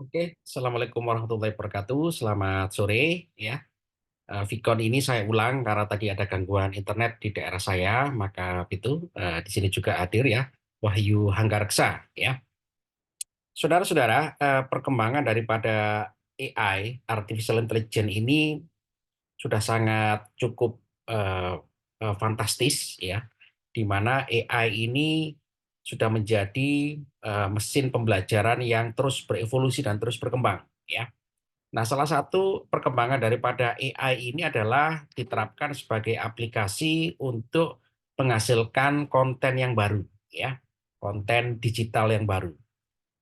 Oke, assalamualaikum warahmatullahi wabarakatuh. Selamat sore, ya. Vicon ini saya ulang karena tadi ada gangguan internet di daerah saya, maka itu di sini juga hadir ya, Wahyu Hanggareksa, ya. Saudara-saudara, perkembangan daripada AI (Artificial Intelligence) ini sudah sangat cukup eh, fantastis, ya, di mana AI ini sudah menjadi mesin pembelajaran yang terus berevolusi dan terus berkembang, ya. Nah, salah satu perkembangan daripada AI ini adalah diterapkan sebagai aplikasi untuk menghasilkan konten yang baru, ya, konten digital yang baru,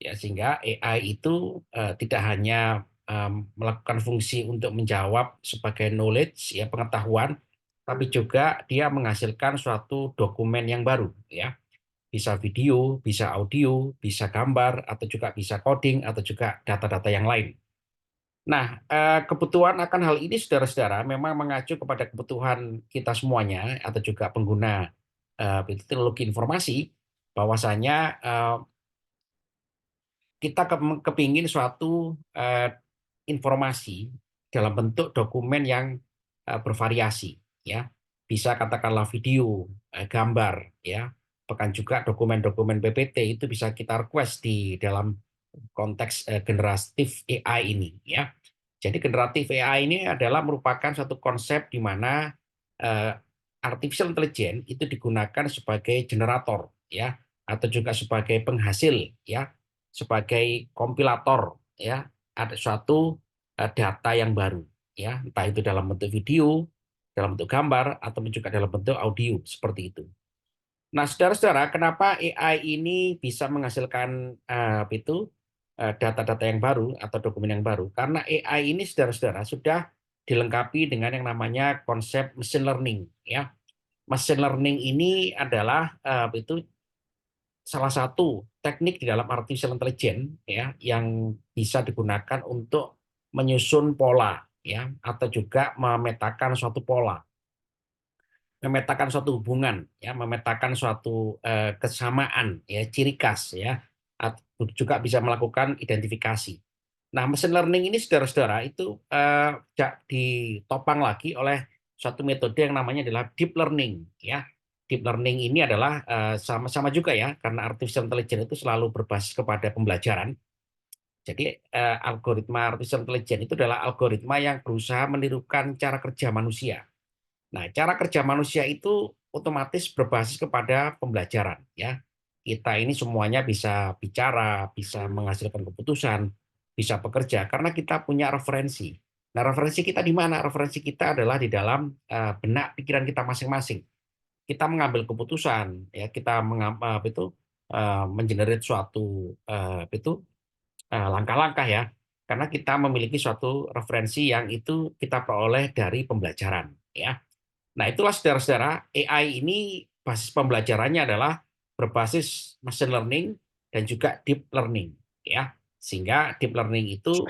ya, sehingga AI itu tidak hanya melakukan fungsi untuk menjawab sebagai knowledge, ya, pengetahuan, tapi juga dia menghasilkan suatu dokumen yang baru, ya, bisa video, bisa audio, bisa gambar, atau juga bisa coding, atau juga data-data yang lain. Nah, kebutuhan akan hal ini saudara-saudara memang mengacu kepada kebutuhan kita semuanya atau juga pengguna teknologi informasi, bahwasanya kita kepingin suatu informasi dalam bentuk dokumen yang bervariasi, ya. Bisa katakanlah video, gambar, ya. Bahkan juga dokumen-dokumen PPT itu bisa kita request di dalam konteks generatif AI ini, ya. Jadi generatif AI ini adalah merupakan satu konsep di mana eh, artificial intelligence itu digunakan sebagai generator, ya, atau juga sebagai penghasil, ya, sebagai kompilator, ya, ada suatu data yang baru, ya, entah itu dalam bentuk video, dalam bentuk gambar, atau juga dalam bentuk audio seperti itu. Nah, saudara-saudara, kenapa AI ini bisa menghasilkan data-data yang baru atau dokumen yang baru? Karena AI ini, saudara-saudara, sudah dilengkapi dengan yang namanya konsep machine learning. Ya, machine learning ini adalah salah satu teknik di dalam artificial intelligence, ya, yang bisa digunakan untuk menyusun pola, ya, atau juga memetakan suatu pola, memetakan suatu hubungan, ya, memetakan suatu kesamaan, ya, ciri khas, ya, juga bisa melakukan identifikasi. Nah, machine learning ini saudara-saudara itu ditopang lagi oleh suatu metode yang namanya adalah deep learning, ya. Deep learning ini adalah sama-sama juga, ya, karena artificial intelligence itu selalu berbasis kepada pembelajaran. Jadi algoritma artificial intelligence itu adalah algoritma yang berusaha menirukan cara kerja manusia. Nah, cara kerja manusia itu otomatis berbasis kepada pembelajaran, ya. Kita ini semuanya bisa bicara, bisa menghasilkan keputusan, bisa bekerja karena kita punya referensi. Nah, referensi kita di mana? Referensi kita adalah di dalam benak pikiran kita masing-masing. Kita mengambil keputusan, ya, kita mengenerate suatu langkah-langkah, ya. Karena kita memiliki suatu referensi yang itu kita peroleh dari pembelajaran, ya. Nah, itulah saudara-saudara, AI ini basis pembelajarannya adalah berbasis machine learning dan juga deep learning, ya. Sehingga deep learning itu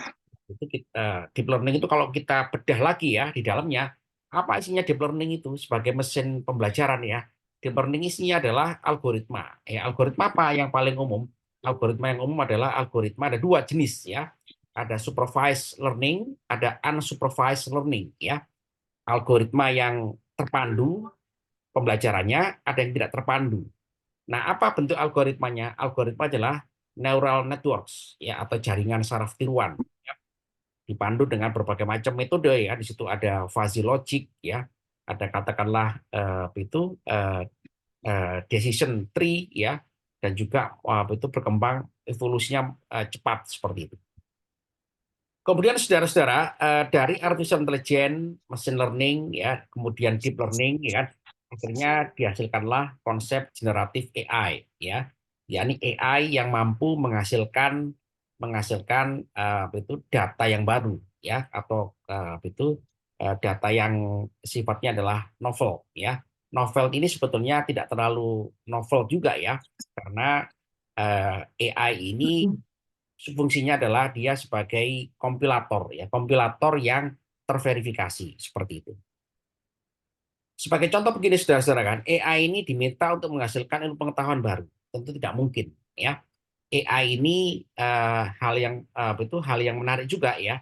kalau kita bedah lagi, ya, di dalamnya apa isinya deep learning itu sebagai mesin pembelajaran, ya. Deep learning isinya adalah algoritma. Ya, algoritma apa yang paling umum? Algoritma yang umum adalah algoritma, ada dua jenis, ya. Ada supervised learning, ada unsupervised learning, ya. Algoritma yang terpandu pembelajarannya, ada yang tidak terpandu. Nah, apa bentuk algoritmanya? Algoritma adalah neural networks, ya, atau jaringan saraf tiruan, ya, dipandu dengan berbagai macam metode, ya. Di situ ada fuzzy logic, ya, ada katakanlah decision tree, ya, dan juga itu berkembang evolusinya cepat seperti itu. Kemudian saudara-saudara, dari artificial intelligence, machine learning, ya, kemudian deep learning, ya, akhirnya dihasilkanlah konsep generatif AI, ya, yakni AI yang mampu menghasilkan data yang baru, ya, atau data yang sifatnya adalah novel, ya. Novel ini sebetulnya tidak terlalu novel juga, ya, karena AI ini fungsinya adalah dia sebagai kompilator, ya, kompilator yang terverifikasi seperti itu. Sebagai contoh begini saudara-saudara, kan AI ini diminta untuk menghasilkan ilmu pengetahuan baru, tentu tidak mungkin, ya. AI ini hal yang menarik juga ya.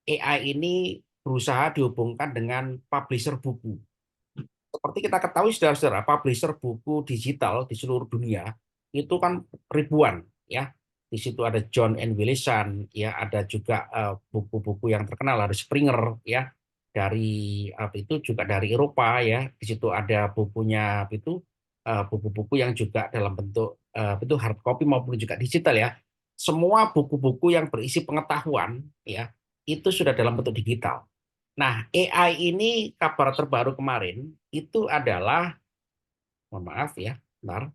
AI ini berusaha dihubungkan dengan publisher buku. Seperti kita ketahui saudara-saudara, publisher buku digital di seluruh dunia itu kan ribuan ya. Di situ ada John N. Willison, ya ada juga buku-buku yang terkenal, ada Springer ya, dari apa itu juga dari Eropa ya. Di situ ada bukunya apa itu buku-buku yang juga dalam bentuk itu hard copy maupun juga digital ya. Semua buku-buku yang berisi pengetahuan ya itu sudah dalam bentuk digital. Nah, AI ini kabar terbaru kemarin itu adalah, mohon maaf ya, bentar.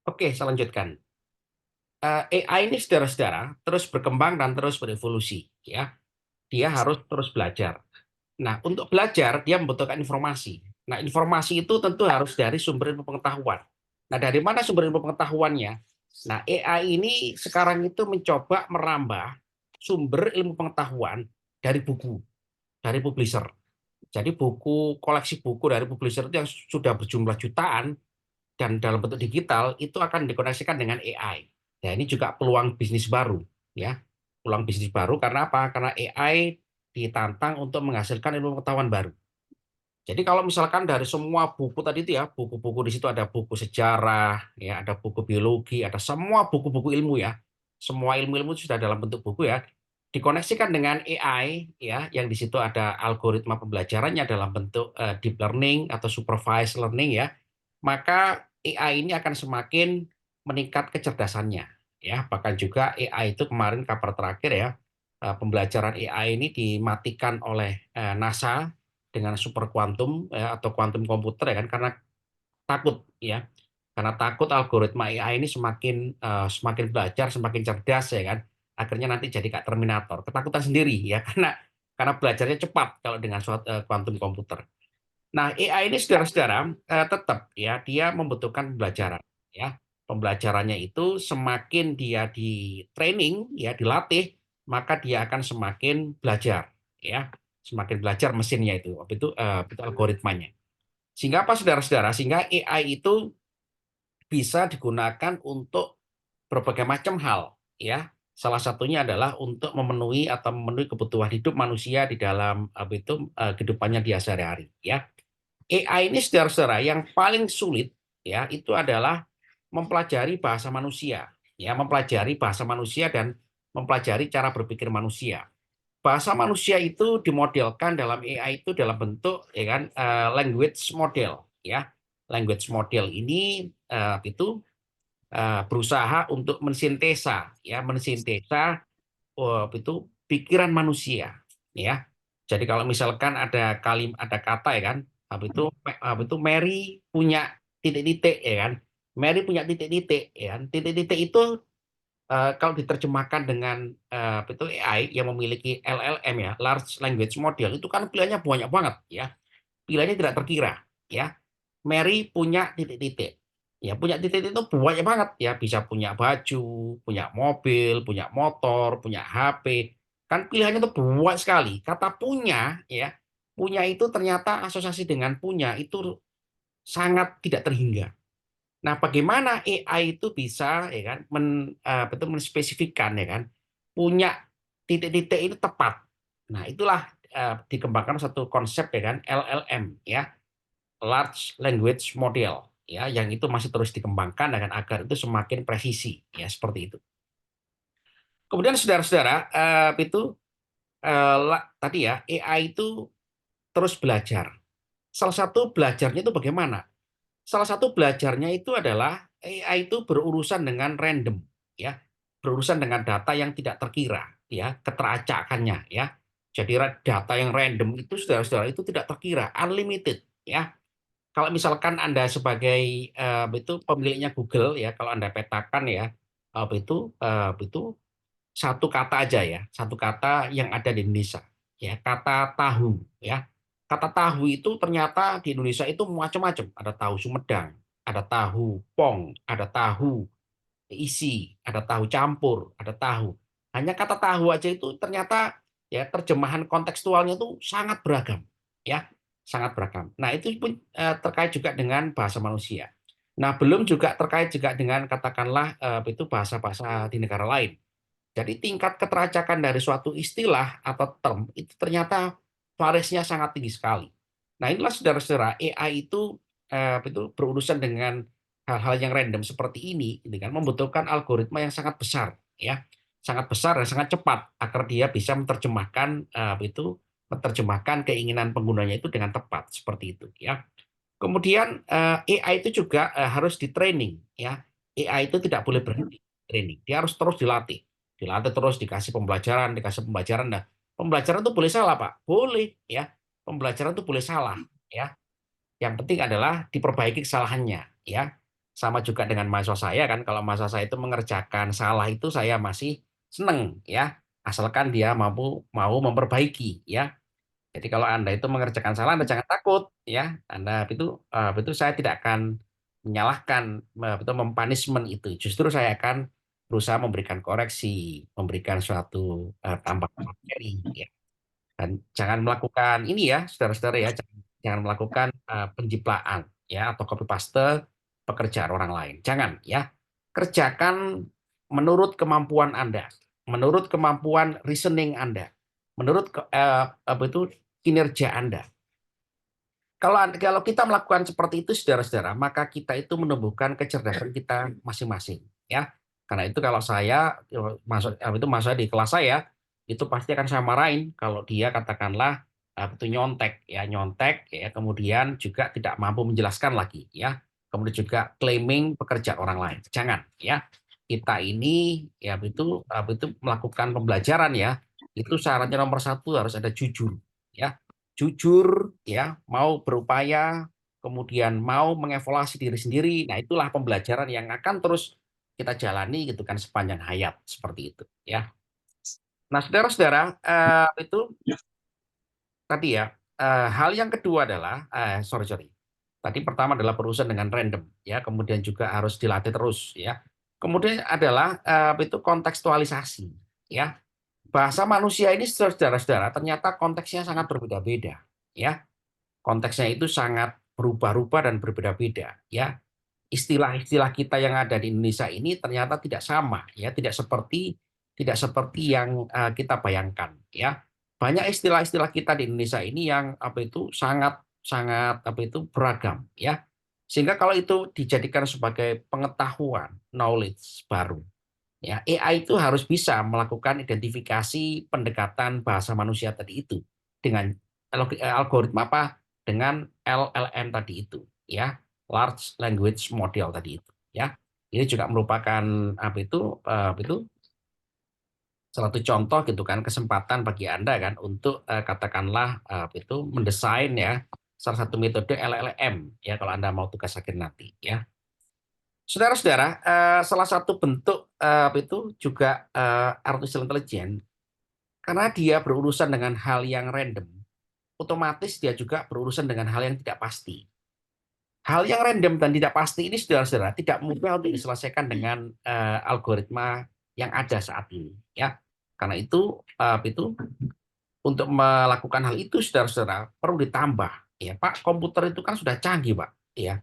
Oke, saya lanjutkan. AI ini saudara-saudara terus berkembang dan terus berevolusi, ya. Dia harus terus belajar. Nah, untuk belajar dia membutuhkan informasi. Nah, informasi itu tentu harus dari sumber ilmu pengetahuan. Nah, dari mana sumber ilmu pengetahuannya? Nah, AI ini sekarang itu mencoba merambah sumber ilmu pengetahuan dari buku, dari publisher. Jadi buku, koleksi buku dari publisher itu yang sudah berjumlah jutaan dan dalam bentuk digital itu akan dikoneksikan dengan AI. Ya, ini juga peluang bisnis baru, ya. Peluang bisnis baru karena apa? Karena AI ditantang untuk menghasilkan ilmu pengetahuan baru. Jadi kalau misalkan dari semua buku tadi itu ya, buku-buku di situ ada buku sejarah, ya, ada buku biologi, ada semua buku-buku ilmu ya. Semua ilmu-ilmu sudah dalam bentuk buku ya. Dikoneksikan dengan AI ya, yang di situ ada algoritma pembelajarannya dalam bentuk deep learning atau supervised learning ya. Maka AI ini akan semakin meningkat kecerdasannya ya. Bahkan juga AI itu kemarin kabar terakhir ya, pembelajaran AI ini dimatikan oleh NASA dengan super kuantum ya, atau kuantum komputer ya kan karena takut ya, karena takut algoritma AI ini semakin belajar semakin cerdas ya kan, akhirnya nanti jadi kayak Terminator, ketakutan sendiri ya karena belajarnya cepat kalau dengan suatu kuantum komputer. Nah, AI ini saudara-saudara tetap ya dia membutuhkan pembelajaran ya. Pembelajarannya itu semakin dia di training ya dilatih, maka dia akan semakin belajar ya. Semakin belajar mesinnya itu algoritmanya. Sehingga apa saudara-saudara? Sehingga AI itu bisa digunakan untuk berbagai macam hal ya. Salah satunya adalah untuk memenuhi kebutuhan hidup manusia di dalam kehidupannya dia sehari-hari ya. AI ini saudara-saudara yang paling sulit ya itu adalah mempelajari bahasa manusia, ya mempelajari bahasa manusia dan mempelajari cara berpikir manusia. Bahasa manusia itu dimodelkan dalam AI itu dalam bentuk ya kan language model ya. Language model ini berusaha untuk mensintesa ya mensintesa itu pikiran manusia ya. Jadi kalau misalkan ada kata ya kan, apa itu Mary punya titik-titik ya kan. Mary punya titik-titik ya kan. Titik-titik itu kalau diterjemahkan dengan apa itu AI yang memiliki LLM ya, large language model itu kan pilihannya banyak banget ya. Pilihannya tidak terkira ya. Mary punya titik-titik. Ya, punya titik-titik itu banyak banget ya, bisa punya baju, punya mobil, punya motor, punya HP. Kan pilihannya itu banyak sekali. Kata punya ya, punya itu ternyata asosiasi dengan punya itu sangat tidak terhingga. Nah, bagaimana AI itu bisa ya kan menspesifikkan ya kan punya titik-titik itu tepat. Nah, itulah dikembangkan satu konsep ya kan LLM ya, large language model ya, yang itu masih terus dikembangkan dengan agar itu semakin presisi ya seperti itu. Kemudian saudara-saudara itu tadi ya AI itu terus belajar. Salah satu belajarnya itu bagaimana? Salah satu belajarnya itu adalah AI itu berurusan dengan random, ya, berurusan dengan data yang tidak terkira, ya, keteracakannya, ya. Jadi data yang random itu saudara-saudara itu tidak terkira, unlimited, ya. Kalau misalkan Anda sebagai itu pemiliknya Google, ya, kalau Anda petakan ya, itu satu kata aja ya, satu kata yang ada di Indonesia, ya, kata tahu, ya. Kata tahu itu ternyata di Indonesia itu macam-macam. Ada tahu Sumedang, ada tahu pong, ada tahu isi, ada tahu campur, ada tahu. Hanya kata tahu aja itu ternyata ya terjemahan kontekstualnya itu sangat beragam, ya, sangat beragam. Nah, itu pun terkait juga dengan bahasa manusia. Nah, belum juga terkait juga dengan katakanlah itu bahasa-bahasa di negara lain. Jadi tingkat keteracakan dari suatu istilah atau term itu ternyata variasinya sangat tinggi sekali. Nah, inilah saudara-saudara AI itu berurusan dengan hal-hal yang random seperti ini kan membutuhkan algoritma yang sangat besar ya, sangat besar dan sangat cepat agar dia bisa menerjemahkan keinginan penggunanya itu dengan tepat seperti itu ya. Kemudian AI itu juga harus di training ya. AI itu tidak boleh berhenti training. Dia harus terus dilatih. Dilatih terus dikasih pembelajaran, dikasih pembelajaran. Nah, pembelajaran itu boleh salah, Pak. Boleh ya. Pembelajaran itu boleh salah ya. Yang penting adalah diperbaiki kesalahannya ya. Sama juga dengan mahasiswa saya kan, kalau mahasiswa saya itu mengerjakan salah itu saya masih seneng ya. Asalkan dia mampu mau memperbaiki ya. Jadi kalau Anda itu mengerjakan salah, Anda jangan takut, ya. Anda itu saya tidak akan menyalahkan, itu mempunishment itu. Justru saya akan berusaha memberikan koreksi, memberikan suatu tambahan materi, ya. Dan jangan melakukan ini ya, saudara-saudara ya, jangan melakukan penjiplaan, ya, atau copy paste pekerjaan orang lain. Jangan, ya. Kerjakan menurut kemampuan Anda, menurut kemampuan reasoning Anda, menurut apa itu kinerja Anda. Kalau kita melakukan seperti itu, saudara-saudara, maka kita itu menumbuhkan kecerdasan kita masing-masing, ya. Karena itu kalau saya masuk di kelas saya, itu pasti akan saya marahin kalau dia katakanlah itu nyontek, ya nyontek, ya kemudian juga tidak mampu menjelaskan lagi, ya. Kemudian juga claiming pekerjaan orang lain. Jangan, ya. Kita ini ya itu melakukan pembelajaran ya. Itu syaratnya nomor satu harus ada jujur, ya jujur, ya, mau berupaya, kemudian mau mengevaluasi diri sendiri. Nah, itulah pembelajaran yang akan terus kita jalani gitu kan sepanjang hayat seperti itu, ya. Nah, saudara-saudara, itu tadi ya. Hal yang kedua adalah, sorry sorry. Tadi pertama adalah berurusan dengan random, ya. Kemudian juga harus dilatih terus, ya. Kemudian adalah itu kontekstualisasi, ya. Bahasa manusia ini saudara-saudara ternyata konteksnya sangat berbeda-beda, ya. Konteksnya itu sangat berubah-ubah dan berbeda-beda ya. Istilah-istilah kita yang ada di Indonesia ini ternyata tidak sama ya, tidak seperti yang kita bayangkan ya. Banyak istilah-istilah kita di Indonesia ini yang apa itu sangat sangat apa itu beragam ya. Sehingga kalau itu dijadikan sebagai pengetahuan, knowledge baru ya, AI itu harus bisa melakukan identifikasi pendekatan bahasa manusia tadi itu dengan algoritma apa? Dengan LLM tadi itu, ya, large language model tadi itu, ya. Ini juga merupakan apa itu salah satu contoh gitu kan kesempatan bagi Anda kan untuk katakanlah itu mendesain ya salah satu metode LLM ya kalau Anda mau tugas akhir nanti ya. Saudara-saudara, salah satu bentuk itu juga artificial intelligence karena dia berurusan dengan hal yang random, otomatis dia juga berurusan dengan hal yang tidak pasti. Hal yang random dan tidak pasti ini, saudara-saudara, tidak mudah untuk diselesaikan dengan algoritma yang ada saat ini, ya. Karena itu untuk melakukan hal itu, saudara-saudara, perlu ditambah, ya, Pak. Komputer itu kan sudah canggih, Pak, ya.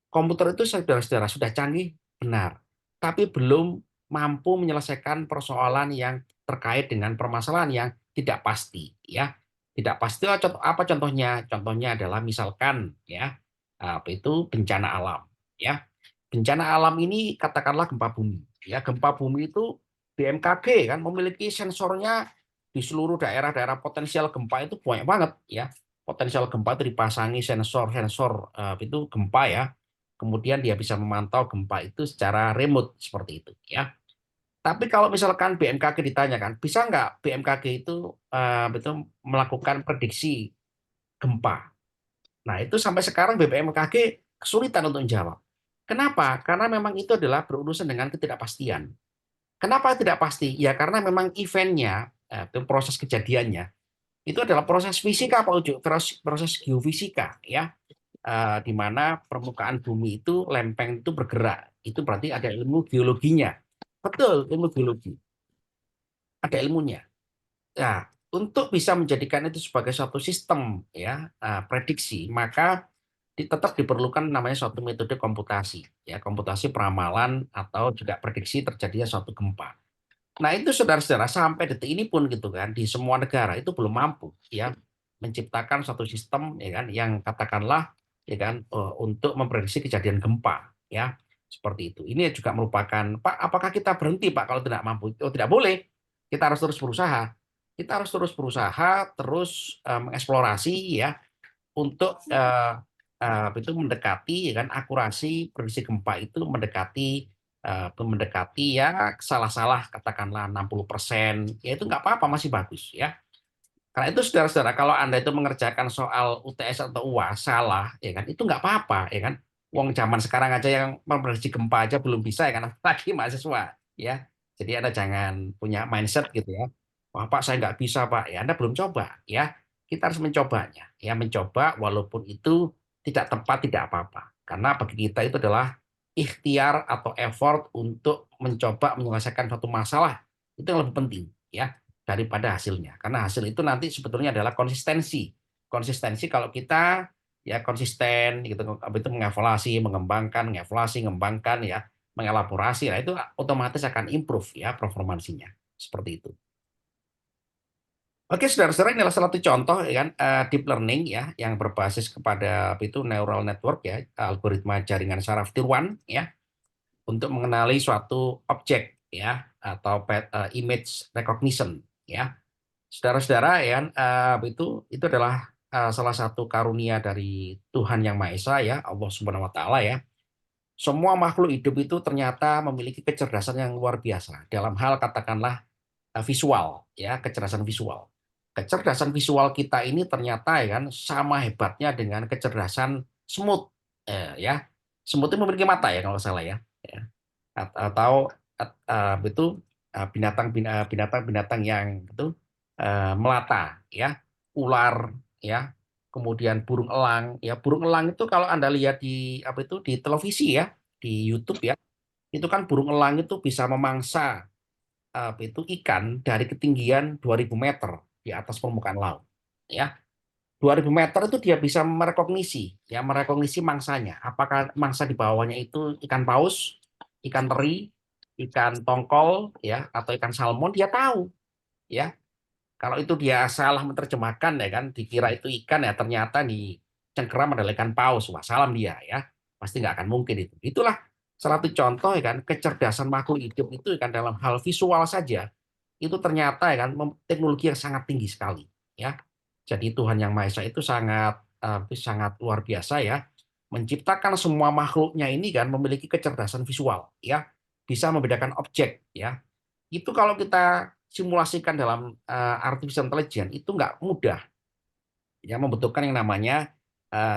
Komputer itu saudara-saudara sudah canggih, benar, tapi belum mampu menyelesaikan persoalan yang terkait dengan permasalahan yang tidak pasti ya. Tidak pasti apa contohnya? Contohnya adalah misalkan ya apa itu bencana alam ya. Bencana alam ini katakanlah gempa bumi ya. Gempa bumi itu BMKG kan memiliki sensornya di seluruh daerah-daerah potensial gempa itu banyak banget ya. Potensial gempa itu dipasangi sensor-sensor itu gempa ya. Kemudian dia bisa memantau gempa itu secara remote seperti itu ya. Tapi kalau misalkan BMKG ditanyakan, bisa nggak BMKG itu betul melakukan prediksi gempa? Nah, itu sampai sekarang BMKG kesulitan untuk menjawab. Kenapa? Karena memang itu adalah berurusan dengan ketidakpastian. Kenapa tidak pasti? Ya karena memang eventnya, itu proses kejadiannya, itu adalah proses fisika, Pak Ujo, proses geofisika, ya, di mana permukaan bumi itu lempeng itu bergerak. Itu berarti ada ilmu geologinya. Betul, ilmu geologi. Ada ilmunya. Nah, untuk bisa menjadikan itu sebagai suatu sistem ya prediksi, maka tetap diperlukan namanya suatu metode komputasi, ya komputasi peramalan atau juga prediksi terjadinya suatu gempa. Nah itu saudara-saudara sampai detik ini pun gitu kan di semua negara itu belum mampu ya menciptakan suatu sistem ya kan yang katakanlah ya kan untuk memprediksi kejadian gempa ya seperti itu. Ini juga merupakan Pak, apakah kita berhenti Pak kalau tidak mampu? Oh tidak boleh. Kita harus terus berusaha. Kita harus terus berusaha, terus mengeksplorasi ya untuk itu mendekati ya kan akurasi prediksi gempa itu mendekati ya salah-salah katakanlah 60%, ya itu nggak apa-apa masih bagus ya. Karena itu saudara-saudara kalau Anda itu mengerjakan soal UTS atau UAS salah ya kan itu nggak apa-apa ya kan. Wong zaman sekarang aja yang memprediksi gempa aja belum bisa ya kan lagi mahasiswa ya. Jadi Anda jangan punya mindset gitu ya. Wah Pak saya nggak bisa Pak ya Anda belum coba ya. Kita harus mencobanya ya mencoba walaupun itu tidak tepat tidak apa-apa. Karena bagi kita itu adalah ikhtiar atau effort untuk mencoba menyelesaikan suatu masalah itu yang lebih penting ya daripada hasilnya. Karena hasil itu nanti sebetulnya adalah konsistensi. Konsistensi kalau kita ya konsisten gitu itu mengevaluasi, mengembangkan, mengevaluasi, mengembangkan ya, mengelaborasi, nah itu otomatis akan improve ya performansinya. Seperti itu. Oke, saudara-saudara, ini adalah salah satu contoh ya kan deep learning ya yang berbasis kepada itu neural network ya, algoritma jaringan saraf tiruan ya untuk mengenali suatu objek ya atau image recognition ya. Saudara-saudara ya, itu adalah salah satu karunia dari Tuhan Yang Maha Esa ya, Allah Subhanahu wa taala ya. Semua makhluk hidup itu ternyata memiliki kecerdasan yang luar biasa dalam hal katakanlah visual ya, kecerdasan visual. Kecerdasan visual kita ini ternyata ya kan sama hebatnya dengan kecerdasan semut ya. Semut itu memiliki mata ya kalau nggak salah ya. Ya. Atau itu binatang-binatang yang itu melata ya, ular ya, kemudian burung elang ya. Burung elang itu kalau Anda lihat di apa itu di televisi ya, di YouTube ya, itu kan burung elang itu bisa memangsa apa itu ikan dari ketinggian 2000 meter di atas permukaan laut ya. 2000 meter itu dia bisa merekognisi ya, merekognisi mangsanya. Apakah mangsa di bawahnya itu ikan paus, ikan teri, ikan tongkol ya atau ikan salmon, dia tahu ya. Kalau itu dia salah menerjemahkan ya kan, dikira itu ikan ya ternyata di cengkeram adalah ikan paus. Wah, salam dia ya. Pasti nggak akan mungkin itu. Itulah salah satu contoh ya kan kecerdasan makhluk hidup itu ya kan dalam hal visual saja itu ternyata ya kan teknologi yang sangat tinggi sekali ya. Jadi Tuhan Yang Maha Esa itu sangat luar biasa ya menciptakan semua makhluknya ini kan memiliki kecerdasan visual ya bisa membedakan objek ya itu kalau kita simulasikan dalam artificial intelligence itu nggak mudah ya membentukkan yang namanya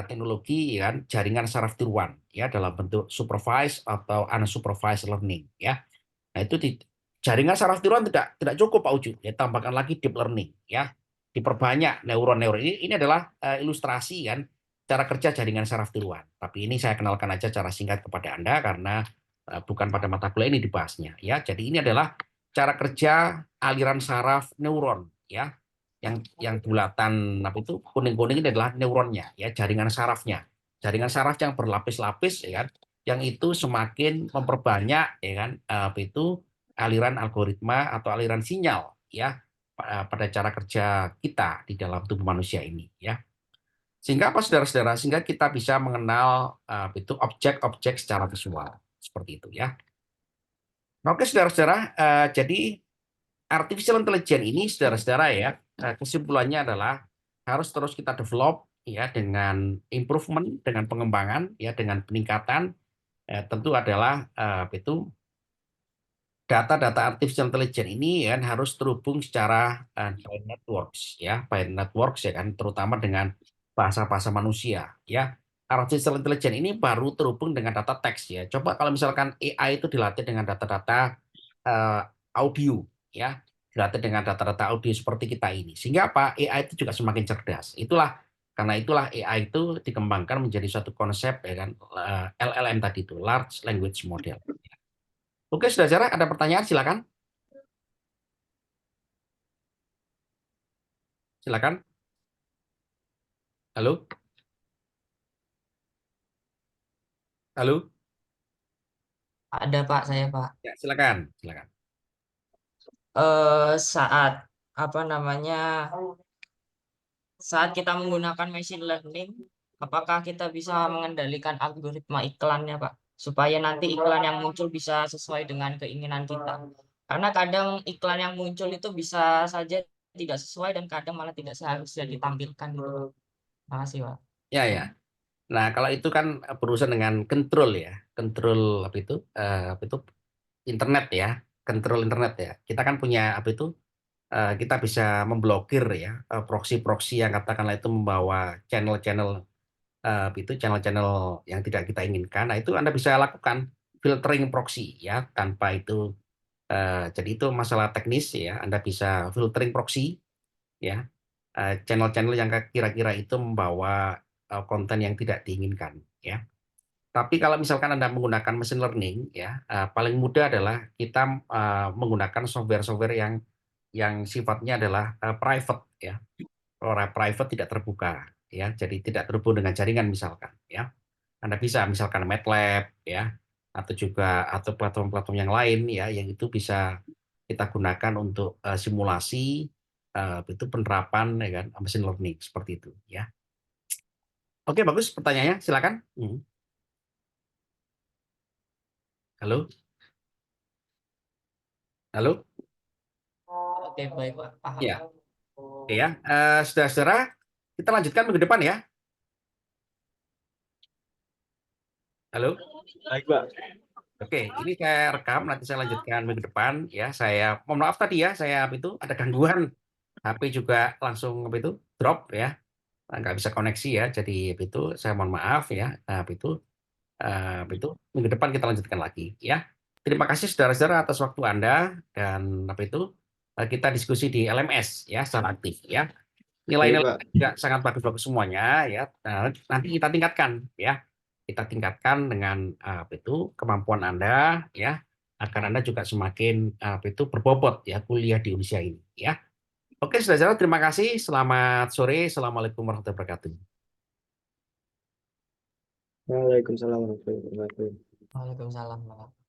teknologi ya kan jaringan saraf tiruan ya dalam bentuk supervised atau unsupervised learning ya. Nah itu jaringan saraf tiruan tidak cukup Pak Uju ya tambahkan lagi deep learning ya diperbanyak neuron-neuron ini adalah ilustrasi kan cara kerja jaringan saraf tiruan. Tapi ini saya kenalkan aja cara singkat kepada Anda karena bukan pada mata kuliah ini dibahasnya ya. Jadi ini adalah cara kerja aliran saraf neuron ya yang bulatan apa itu kuning-kuning ini adalah neuronnya ya jaringan sarafnya jaringan saraf yang berlapis-lapis ya kan yang itu semakin memperbanyak ya kan apa itu aliran algoritma atau aliran sinyal ya pada cara kerja kita di dalam tubuh manusia ini, ya. Sehingga apa, saudara-saudara? Sehingga kita bisa mengenal itu objek-objek secara visual seperti itu, ya. Oke, saudara-saudara, jadi artificial intelligence ini, saudara-saudara, ya, kesimpulannya adalah harus terus kita develop, ya, dengan improvement, dengan pengembangan, ya, dengan peningkatan, tentu adalah itu data-data artificial intelligence ini kan harus terhubung secara by networks, ya, by networks, ya kan, terutama dengan bahasa-bahasa manusia, ya. Artificial intelligence ini baru terhubung dengan data teks, ya. Coba kalau misalkan AI itu dilatih dengan data-data eh, audio, ya, dilatih dengan data-data audio seperti kita ini, sehingga apa, AI itu juga semakin cerdas. Karena itulah AI itu dikembangkan menjadi suatu konsep, ya kan, LLM tadi itu, large language model. Oke, saudara, ada pertanyaan, silakan. Silakan. Halo? Halo? Ada Pak, saya Pak. Ya, silakan. Silakan. Saat apa namanya, saat kita menggunakan machine learning, apakah kita bisa mengendalikan algoritma iklannya Pak, supaya nanti iklan yang muncul bisa sesuai dengan keinginan kita? Karena kadang iklan yang muncul itu bisa saja tidak sesuai dan kadang malah tidak seharusnya ditampilkan gitu. Makasih Pak. Ya, ya. Nah, kalau itu kan berurusan dengan kontrol, ya. Kontrol apa itu internet, ya. Kontrol internet, ya. Kita kan punya apa itu kita bisa memblokir, ya, proksi-proksi yang katakanlah itu membawa channel-channel itu channel-channel yang tidak kita inginkan. Nah, itu Anda bisa lakukan filtering proxy, ya, tanpa itu jadi itu masalah teknis, ya. Anda bisa filtering proxy, ya, channel-channel yang kira-kira itu membawa konten yang tidak diinginkan, ya. Tapi kalau misalkan Anda menggunakan machine learning, ya, paling mudah adalah kita menggunakan software-software yang sifatnya adalah private, ya. Orang private tidak terbuka, ya. Jadi tidak terhubung dengan jaringan misalkan, ya. Anda bisa misalkan MATLAB, ya, atau platform-platform yang lain, ya, yang itu bisa kita gunakan untuk simulasi itu penerapan, ya kan, machine learning seperti itu, ya. Oke, bagus pertanyaannya, silakan. Halo, halo, Oke, baik Pak, paham. ya, oke, ya. Saudara-saudara, kita lanjutkan minggu depan, ya. Halo, Baik, Pak. oke, ini saya rekam, nanti saya lanjutkan minggu depan, ya. Saya mohon maaf tadi, ya, saya apa itu ada gangguan, HP juga langsung apa itu drop, ya. Nggak bisa koneksi, ya, jadi apa itu saya mohon maaf, ya. Nah, apa itu minggu depan kita lanjutkan lagi, ya. Terima kasih saudara-saudara atas waktu Anda, dan apa itu kita diskusi di LMS, ya, secara aktif, ya. Baik, Nilai-nilai Pak. juga sangat bagus-bagus semuanya, ya. Nah, nanti kita tingkatkan, ya. Kita tingkatkan dengan apa itu kemampuan Anda, ya, agar Anda juga semakin apa itu berbobot, ya, kuliah di usia ini, ya. Oke, saudara-saudara, terima kasih. Selamat sore. Assalamualaikum warahmatullahi wabarakatuh. Waalaikumsalam warahmatullahi wabarakatuh. Waalaikumsalam Pak.